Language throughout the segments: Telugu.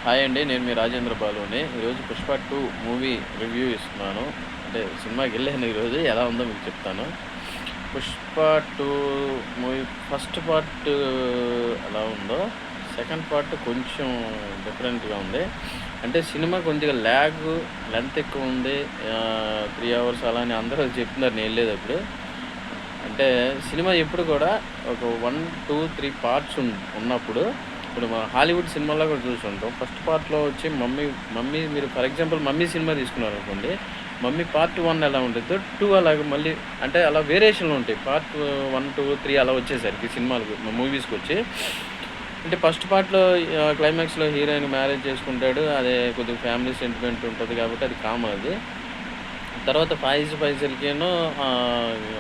హాయ్ అండి. నేను మీ రాజేంద్ర బాలుని. ఈరోజు 'పుష్ప 2' మూవీ రివ్యూ ఇస్తున్నాను. అంటే సినిమాకెళ్ళాను ఈరోజు. ఎలా ఉందో మీకు చెప్తాను. 'పుష్ప 2' మూవీ ఫస్ట్ పార్ట్ ఎలా ఉందో, సెకండ్ పార్ట్ కొంచెం డిఫరెంట్‌గా ఉంది. అంటే సినిమా కొద్దిగా లెంత్ ఎక్కువ ఉంది. 3 అవర్స్ అలా అని అందరూ చెప్తున్నారు నేనెళ్ళేటప్పుడు. అంటే సినిమా ఎప్పుడు కూడా ఒక 1, 2, 3 పార్ట్స్ ఉన్నప్పుడు ఇప్పుడు మన హాలీవుడ్ సినిమాల్లో కూడా చూసుంటాం. ఫస్ట్ పార్ట్‌లో వచ్చి 'మమ్మీ' మీరు ఫర్ ఎగ్జాంపుల్ 'మమ్మీ' సినిమా తీసుకున్నారనుకోండి. 'మమ్మీ' పార్ట్ 1 ఎలా ఉండిద్దో 2 అలాగే మళ్ళీ అంటే అలా వేరియేషన్‌లు ఉంటాయి. పార్ట్ 1, 2, 3 అలా వచ్చేసరికి సినిమాలకు మూవీస్‌కొచ్చి అంటే ఫస్ట్ పార్ట్‌లో క్లైమాక్స్‌లో హీరోయిన్ మ్యారేజ్ చేసుకుంటాడు. అదే కొద్దిగా ఫ్యామిలీ సెంటిమెంట్ ఉంటది కాబట్టి అది కామన్ అది. తర్వాత 'ఫాయిజ్ ఫైసల్‌కేమో'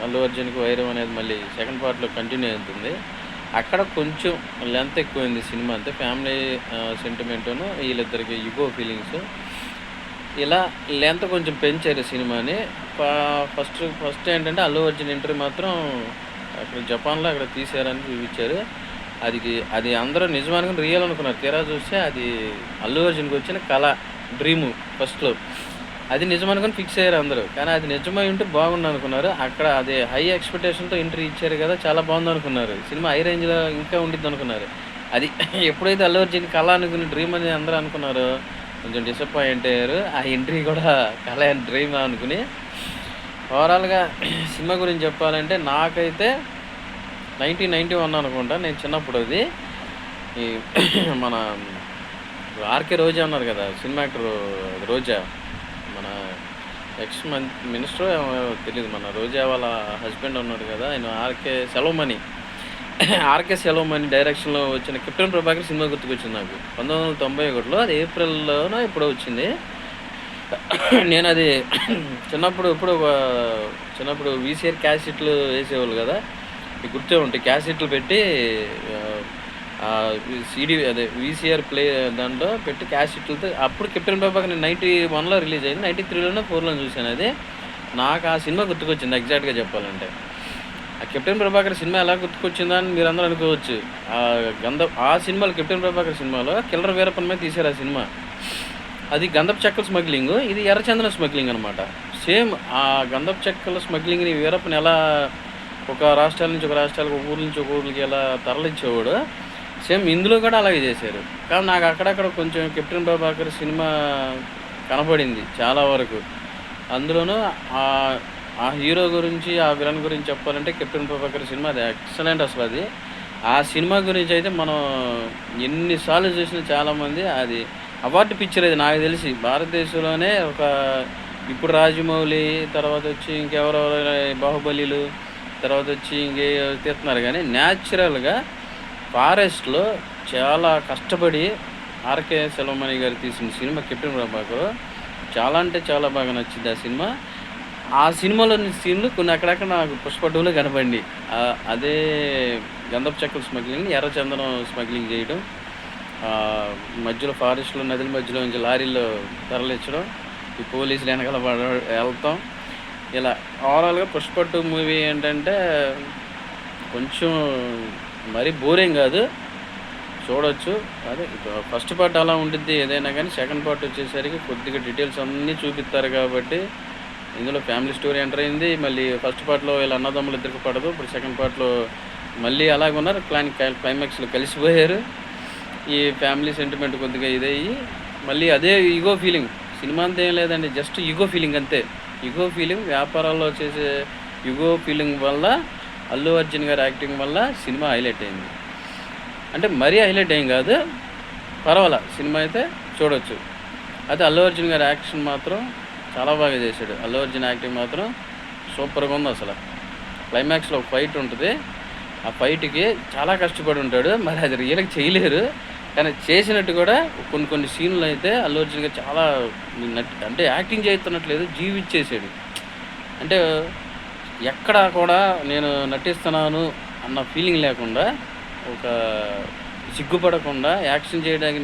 అల్లు అర్జున్‌కి వైరం అనేది మళ్ళీ సెకండ్ పార్ట్‌లో కంటిన్యూ అవుతుంది. అక్కడ కొంచెం లెంత్ ఎక్కువైంది సినిమా అంతే. ఫ్యామిలీ సెంటిమెంటును వీళ్ళిద్దరికి ఇగో ఫీలింగ్స్ ఇలా లెంత్ కొంచెం పెంచారు సినిమాని. ఫా ఫస్ట్ ఏంటంటే అల్లు అర్జున్ ఎంట్రీ మాత్రం అక్కడ జపాన్‌లో అక్కడ తీశారని చూపించారు. అది అందరూ నిజమనుకుని రియల్ అనుకున్నారు. తీరా చూస్తే అది అల్లు అర్జున్‌కొచ్చిన కల, డ్రీము ఫస్ట్‌లో. అది నిజమనుకుని ఫిక్స్ అయ్యారు అందరూ. కానీ అది నిజమై ఉంటే బాగుండనుకున్నారు. అక్కడ అది హై ఎక్స్‌పెక్టేషన్‌తో ఎంట్రీ ఇచ్చారు కదా! చాలా బావుందనుకున్నారు. సినిమా హై రేంజ్‌లో ఇంకా ఉండిద్దనుకున్నారు. అది ఎప్పుడైతే అల్లు అర్జున్ కల అనుకుని డ్రీమ్ అని అందరూ అనుకున్నారో కొంచెం డిసప్పాయింట్ అయ్యారు. ఆ ఎంట్రీ కూడా కల డ్రీమా అనుకుని. ఓవరాల్‌గా సినిమా గురించి చెప్పాలంటే నాకైతే 1991 అనుకుంటా నేను చిన్నప్పుడు అది. ఈ మన 'ఆర్‌కే రోజా' ఉన్నారు కదా! సినిమా యాక్టరు రోజా. మన మినిస్టరో ఏమో తెలీదు. మన రోజా వాళ్ళ హస్బెండ్ ఉన్నాడు కదా! ఆయన 'ఆర్‌కే సెలవుమణి' డైరెక్షన్‌లో వచ్చిన 'కెప్టెన్ ప్రభాకర్' సినిమా గుర్తుకొచ్చింది నాకు. 1991లో అది ఏప్రిల్‌లోనో ఎప్పుడో వచ్చింది. నేనది చిన్నప్పుడు వీసీఆర్ క్యాసెట్‌లు వేసేవాళ్ళు కదా! మీకు గుర్తే ఉంటాయి. క్యాసెట్‌లు పెట్టి ఆహ్, ఆహ్, సీడీ అదే వీసీఆర్ దాంట్లో పెట్టి క్యాసెట్‌లతో అప్పుడు 'కెప్టెన్ ప్రభాకర్' నేను 91లో రిలీజ్ అయింది. 93లోనో, 4లోనో చూసానది. నాకు ఆ సినిమా గుర్తుకొచ్చింది ఎగ్జాక్ట్‌గా చెప్పాలంటే. ఆ 'కెప్టెన్ ప్రభాకర్' సినిమా ఎలా గుర్తుకొచ్చిందా అని మీరందరూ అనుకోవచ్చు. ఆ సినిమాలో 'కెప్టెన్ ప్రభాకర్' సినిమాలో కిల్లర్ వీరప్పన్ మీద తీశారు ఆ సినిమా. అది గంధపు చెక్కల స్మగ్లింగు. ఇది ఎర్రచందనం స్మగ్లింగ్ అనమాట. సేమ్ ఆ గంధపు చెక్కల స్మగ్లింగ్‌ని వీరప్పన్ ఎలా ఒక రాష్ట్రాల నుంచి ఒక రాష్ట్రాలకు, ఒక ఊరు నుంచి ఒక ఊర్లకి ఎలా తరలించేవాడో, సేమ్ ఇందులో కూడా అలాగే చేశారు. కానీ నాకు అక్కడక్కడ కొంచెం 'కెప్టెన్ ప్రభాకర్' సినిమా కనపడింది చాలా వరకు. అందులోనూ ఆహ్, ఆ హీరో గురించి, ఆ విలన్ గురించి చెప్పాలంటే 'కెప్టెన్ ప్రభాకర్' సినిమా అది ఎక్సలెంట్ అసలది. ఆ సినిమా గురించయితే మనం ఎన్ని సార్లు చూసినా చాలామంది అది అవార్డ్ పిక్చర్ అది నాకు తెలిసి. భారతదేశంలోనే ఇప్పుడు 'రాజమౌళి' తర్వాతొచ్చి ఇంకెవరెవరో 'బాహుబలిలు' తర్వాతొచ్చి ఇంకేవో తీస్తున్నారు గానీ, న్యాచురల్‌గా ఫారెస్ట్‌లో చాలా కష్టపడి 'ఆర్‌కే సెల్వమణి' గారు తీసిన సినిమా 'కెప్టెన్ ప్రభాకర్' చాలా అంటే చాలా బాగా నచ్చింది ఆ సినిమా. ఆ సినిమాలోని సీన్‌లు కొన్ని అక్కడక్కడ నాకు 'పుష్ప 2'లో కనపడినియి. అదే గంధపు చెక్కల స్మగ్లింగ్‌ని ఎర్రచందనం స్మగ్లింగ్ జేయడం. మధ్యలో ఫారెస్ట్‌లో నదుల మధ్యలో నుంచి లారీల్లో తరలించడం. ఈ పోలీసులు ఎనకాల ఎళ్తాం. ఇలా ఓవరాల్‌గా 'పుష్ప 2' మూవీ ఏంటంటే కొంచెం మరీ బోరేం గాదు. చూడొచ్చు. అదే ఫస్ట్ పార్ట్ అలా ఉండిద్ది ఏదైనా గానీ, సెకండ్ పార్ట్ వచ్చేసరికి కొద్దిగా డీటెయిల్స్ అన్నీ చూపిత్తారు కాబట్టి, ఇందులో ఫ్యామిలీ స్టోరీ ఎంటర్ అయింది. మళ్ళీ ఫస్ట్ పార్ట్‌లో వీళ్ళ అన్నదమ్ములు ఇద్దరికి పడదు. ఇప్పుడు సెకండ్ పార్ట్‌లో మళ్ళీ అలాగే ఉన్నారు. క్లైమాక్స్‌లో కలిసిపోయారు. ఈ ఫ్యామిలీ సెంటిమెంట్ కొద్దిగా ఇదయ్యి, మళ్ళీ అదే ఇగో ఫీలింగ్. సినిమా అంతా ఏం లేదండి. జస్ట్ ఇగో ఫీలింగ్ అంతే. ఇగో ఫీలింగ్ వ్యాపారాల్లో చేసే ఇగో ఫీలింగ్ వల్ల, అల్లు అర్జున్ గారి యాక్టింగ్ వల్ల సినిమా హైలైట్ అయింది. అంటే మరీ హైలైట్ ఏం గాదు. పర్వాలా సినిమా అయితే చూడొచ్చు. అయితే అల్లు అర్జున్ గారి యాక్షన్ మాత్రం చాలా బాగా చేశాడు. అల్లు అర్జున్ యాక్టింగ్ మాత్రం సూపర్‌గా ఉందసల. క్లైమాక్స్‌లో ఒక ఫైట్ ఉంటది. ఆ ఫైట్‌కి చాలా కష్టపడి ఉంటాడు. మరి అది రియల్‌గా చేయలేరు. కానీ చేసినట్టు కూడా కొన్ని కొన్ని సీన్‌లో అయితే అల్లు అర్జున్ గారు చాలా అంటే యాక్టింగ్ చేస్తున్నట్లేదు జీవిచ్చేసాడు. అంటే ఎక్కడా కూడా నేను నటిస్తున్నాను అన్న ఫీలింగ్ లేకుండా, ఒక సిగ్గుపడకుండా యాక్షన్ చేయడానికి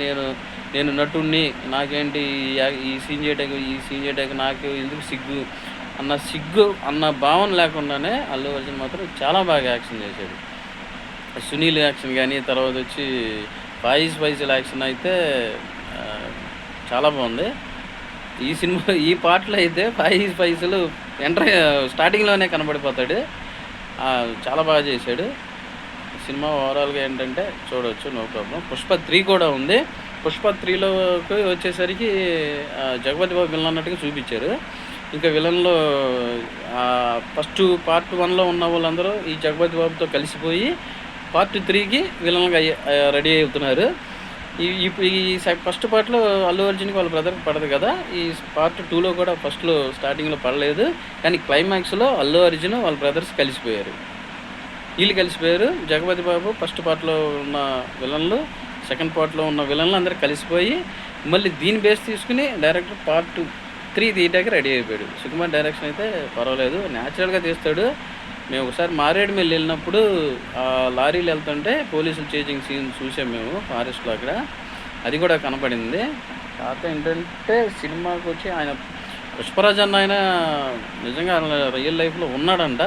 నేను నటుడిని, నాకేంటి ఈ సీన్ చేయడానికి నాకు ఎందుకు సిగ్గు అన్న భావన లేకుండానే అల్లు అర్జున్ మాత్రం చాలా బాగా యాక్షన్ చేశాడు. సునీల్ యాక్షన్ గాని, తర్వాతొచ్చి 'ఫాయిజ్ ఫైసల్' యాక్షన్ అయితే చాలా బాగుంది. ఈ సినిమా ఈ పాటలో అయితే 5 పైసలు స్టార్టింగ్‌లోనే కనబడిపోతాడు. చాలా బాగా చేశాడు. సినిమా ఓవరాల్‌గా ఏంటంటే చూడొచ్చు, నో ప్రాబ్లమ్. 'పుష్ప 3' కూడా ఉంది. 'పుష్ప 3'లోకి వచ్చేసరికి జగపతి బాబు విలన్ అన్నట్టుగా చూపిచ్చారు. ఇంకా విలన్‌లో ఫస్ట్ పార్ట్ 1లో ఉన్న వాళ్ళందరూ ఈ జగపతి బాబుతో కలిసిపోయి పార్ట్ 3కి విలన్‌గా రెడీ అవుతున్నారు. ఫస్ట్ పార్ట్‌లో అల్లు అర్జున్‌కి వాళ్ళ బ్రదర్‌కి పడదు కదా! ఈ పార్ట్ 2లో కూడా ఫస్ట్‌లో స్టార్టింగ్‌లో పడలేదు. కానీ క్లైమాక్స్‌లో అల్లు అర్జున్ వాళ్ళ బ్రదర్స్ కలిసిపోయారు. వీళ్ళు కలిసిపోయారు. జగపతి బాబు ఫస్ట్ పార్ట్‌లో ఉన్న విలన్లు, సెకండ్ పార్ట్‌లో ఉన్న విలన్లు అందరూ కలిసిపోయి మళ్ళీ దీన్ని బేస్ తీసుకొని డైరెక్టర్ పార్ట్ 3 తీయటానికి రెడీ అయిపోయాడు. సుకుమార్ డైరెక్షన్ అయితే పర్వాలేదు. న్యాచురల్‌గా తీస్తాడు. మేము ఒకసారి మారేడుమిల్లి వెళ్ళినప్పుడు లారీలు వెళ్తుంటే పోలీసులు చేజింగ్ సీన్ చూసాం మేము ఫారెస్ట్‌లో అక్కడ. అది కూడా కనపడింది. కాకపోతే ఏంటంటే సినిమాకి వచ్చి ఆయన పుష్పరాజ్ అన్న ఆయన నిజంగా రియల్ లైఫ్‌లో ఉన్నాడంట.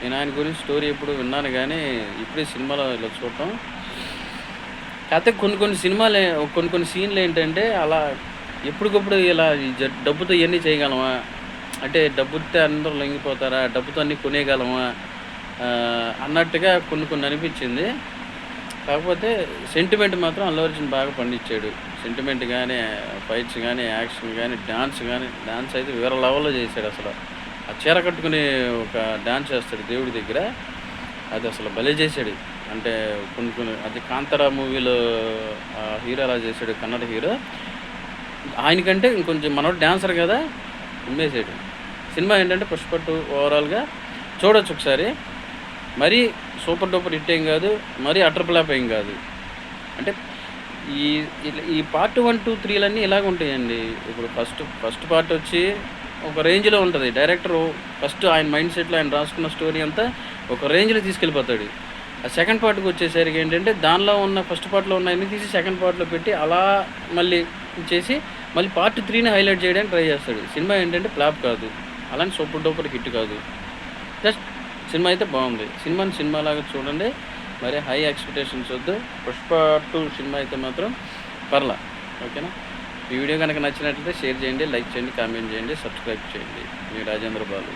నేను ఆయన గురించి స్టోరీ ఎప్పుడు విన్నాను కానీ ఇప్పుడే సినిమాలో ఇలా చూడటం. కాకపోతే కొన్ని సీన్లు ఏంటంటే అలా ఎప్పటికప్పుడు ఇలా డబ్బుతో ఇవన్నీ చేయగలమా? అంటే డబ్బుతో అందరూ లొంగిపోతారా? డబ్బుతో అన్నీ కొనేయగలమా? అన్నట్టుగా కొన్ని అనిపించింది. కాకపోతే సెంటిమెంట్ మాత్రం అల్లు అర్జున్ బాగా పండించాడు. సెంటిమెంట్ గానీ, ఫైట్స్ గానీ, యాక్షన్ గానీ, డాన్స్ అయితే వేరే లెవెల్‌లో చేశాడు అసలు. ఆ చీర కట్టుకుని ఒక డాన్స్ చేస్తాడు దేవుడి దగ్గర. అది అసలు భలే చేశాడు. అంటే కొన్ని అది 'కాంతార' మూవీలో హీరో ఎలా చేశాడు, కన్నడ హీరో. ఆయనకంటే ఇంకొంచెం మనోడు డాన్సర్ కదా! కుమ్మేసాడు. సినిమా ఏంటంటే 'పుష్ప 2' ఓవరాల్‌గా చూడొచ్చు ఒకసారి. మరీ సూపర్ డూపర్ హిట్ ఏం కాదు. మరీ అటర్ ఫ్లాప్ ఏం కాదు. అంటే ఈ పార్ట్ 1, 2, 3లన్నీ ఇలాగుంటాయండి. ఇప్పుడు ఫస్ట్ పార్ట్ వచ్చి ఒక రేంజ్‌లో ఉంటది. డైరెక్టరు ఫస్ట్ ఆయన మైండ్ సెట్‌లో ఆయన రాసుకున్న స్టోరీ అంతా ఒక రేంజ్‌లో తీసుకెళ్ళిపోతాడు. ఆ సెకండ్ పార్ట్‌కి వచ్చేసరికి ఏంటంటే దానిలో ఉన్న ఫస్ట్ పార్ట్‌లో ఉన్నయన్నీ తీసి సెకండ్ పార్ట్‌లో పెట్టి అలా మళ్ళీ చేసి మళ్ళీ పార్ట్ 3ని హైలైట్ చేయడానికి ట్రై చేస్తాడు. సినిమా ఏంటంటే ఫ్లాప్ కాదు. అలానే సూపర్ డూపర్ హిట్ కాదు. జస్ట్ సినిమా అయితే బాగుంది. సినిమాని సినిమాలాగా చూడండి. మరి హై ఎక్స్‌పెక్టేషన్స్ వద్దు. 'పుష్ప 2' సినిమా అయితే మాత్రం పర్లా. ఓకేనా? ఈ వీడియో కనుక నచ్చినట్లయితే షేర్ చేయండి, లైక్ చేయండి, కామెంట్ చేయండి, సబ్స్క్రైబ్ చేయండి. మీ రాజేంద్ర బాలు.